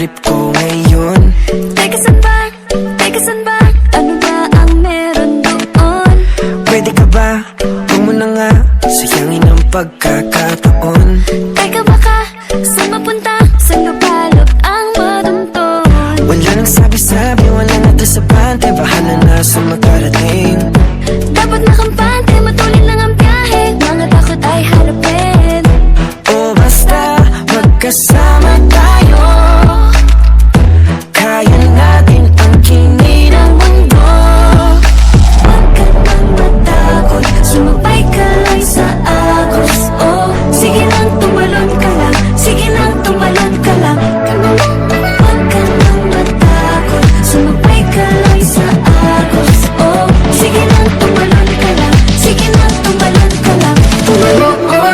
trip ko ngayon. Teka saan ba? Teka saan ba? Ano ba ang meron doon? Pwede ka ba? Huwag mo na nga sayangin ang pagkakataon. Teka baka, saan mapunta? Saan lupalop ang madunton? Wala nang sabi-sabi, wala na dasabante. Bahala na sa makarating. Dapat nakampante, matulin lang ang biyahe. Mga takot ay harapin. O basta magkasama tayo, kaya natin ang kini ng mundo. Huwag ka nang matakot, sumabay ka lang sa agos. Oh, sige lang, tumalon ka lang. Sige lang, tumalon ka lang. Huwag ka nang matakot, sumabay ka lang sa agos. Oh, sige lang, tumalon ka lang. Sige lang, tumalon ka lang. Tumalon, oh.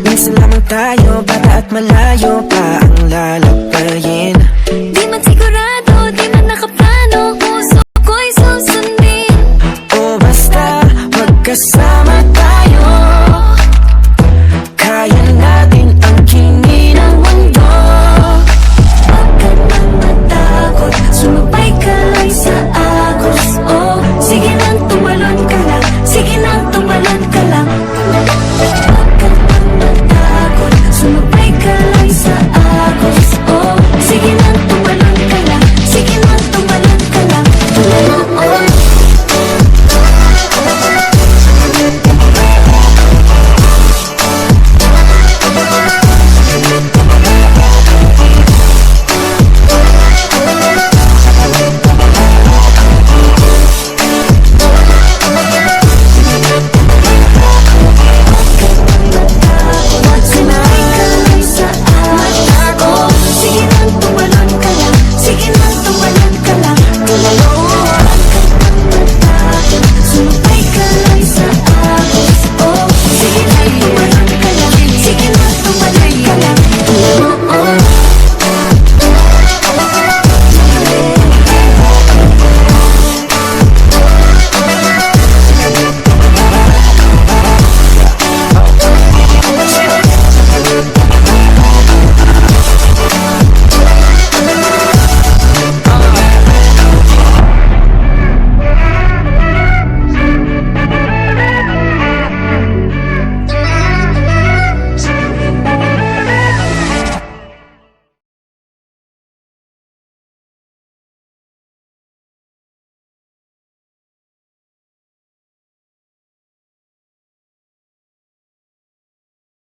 Minsan lamang tayo, bata at malayo pa ang lalabayin. Di man sigurado, di man nakaplano, puso ko'y susundin. O basta magkasama